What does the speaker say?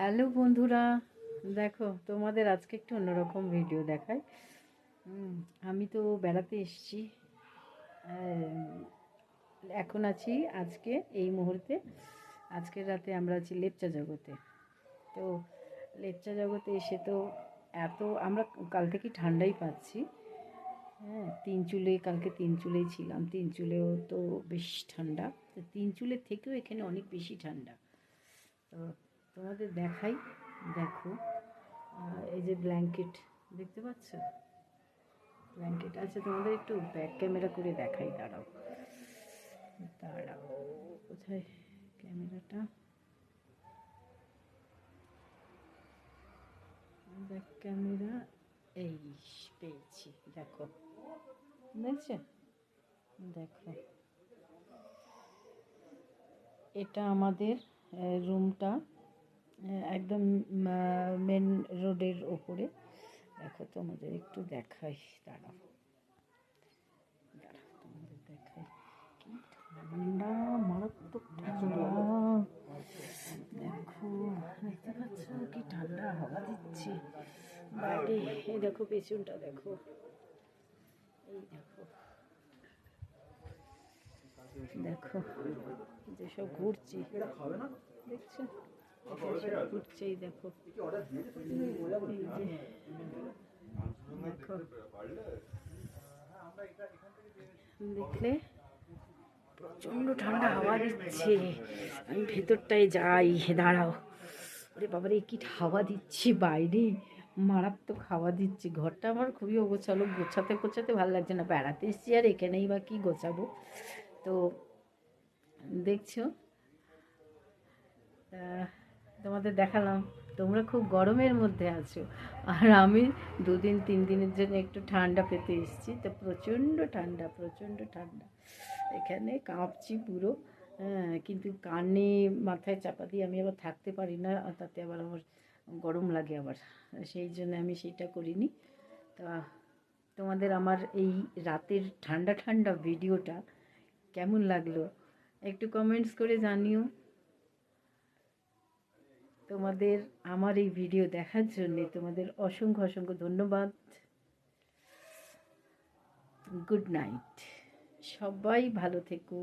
Hello বন্ধুরা, দেখো তোমাদের আজকে একটু অন্যরকম ভিডিও দেখাই। আমি তো বেড়াতে এসেছি। এখন আছি আজকে এই মুহূর্তে, আজকের রাতে আমরা আছি লেপচা জগতে। তো লেপচা জগতে এসে তো এত আমরা কাল থেকে ঠান্ডাই পাচ্ছি। হ্যাঁ, কালকে তিন চুলেই ছিলাম। তিন চুলেও তো বেশ ঠান্ডা, তো তিন চুলের থেকেও এখানে অনেক বেশি ঠান্ডা। তো তোমাদের দেখাই, দেখো। এই যে ব্ল্যাঙ্কেট দেখতে পাচ্ছ, ব্ল্যাঙ্কেট আছে। তোমাদের একটু ব্যাক ক্যামেরা করে দেখাই, দাঁড়াও দাঁড়াও, কোথায় ক্যামেরাটা? ব্যাক ক্যামেরা, এই পেয়েছি, দেখো, দেখছো? দেখো, এটা আমাদের রুমটা, একদম মেন রোডের ওপরে। দেখো তোমাদের একটু দেখাই, দাঁড়াও দাঁড়াও, তোমাদের দেখাই। কি ঠান্ডা, মারাত্মক ঠান্ডা। দেখো, দেখতে পাচ্ছ কি ঠান্ডা হাওয়া দিচ্ছে বাইরে। এই দেখো পেছনটা, দেখো, এই দেখো, দেখো যেসব ঘুরছি, দেখছো? ঘুরছে, এই দেখো, এই যে দেখো, দেখলে প্রচণ্ড ঠান্ডা হাওয়া দিচ্ছে। আমি ভেতরটায় যাই, দাঁড়াও। ওরে বাবারে, কি হাওয়া দিচ্ছে বাইরে, মারাত্মক হাওয়া দিচ্ছে। ঘরটা আমার খুবই অগোছালো, গোছাতে গোছাতে ভালো লাগছে না। বেড়াতে এসেছি আর এখানেই বা কী গোছাবো। তো দেখছো, তোমাদের দেখালাম। তোমরা খুব গরমের মধ্যে আছো, আর আমি দুদিন তিন দিনের জন্য একটু ঠান্ডা পেতে এসেছি। তো প্রচণ্ড ঠান্ডা, প্রচণ্ড ঠান্ডা, এখানে কাঁপছি পুরো। হ্যাঁ, কিন্তু কানে মাথায় চাপা দিয়ে আমি আবার থাকতে পারি না, তাতে আবার আমার গরম লাগে আবার, সেই জন্য আমি সেইটা করিনি। তা তোমাদের আমার এই রাতের ঠান্ডা ঠান্ডা ভিডিওটা কেমন লাগলো একটু কমেন্টস করে জানিও। তোমাদের আমার এই ভিডিও দেখার জন্যে তোমাদের অসংখ্য অসংখ্য ধন্যবাদ। গুড নাইট, সবাই ভালো থেকো।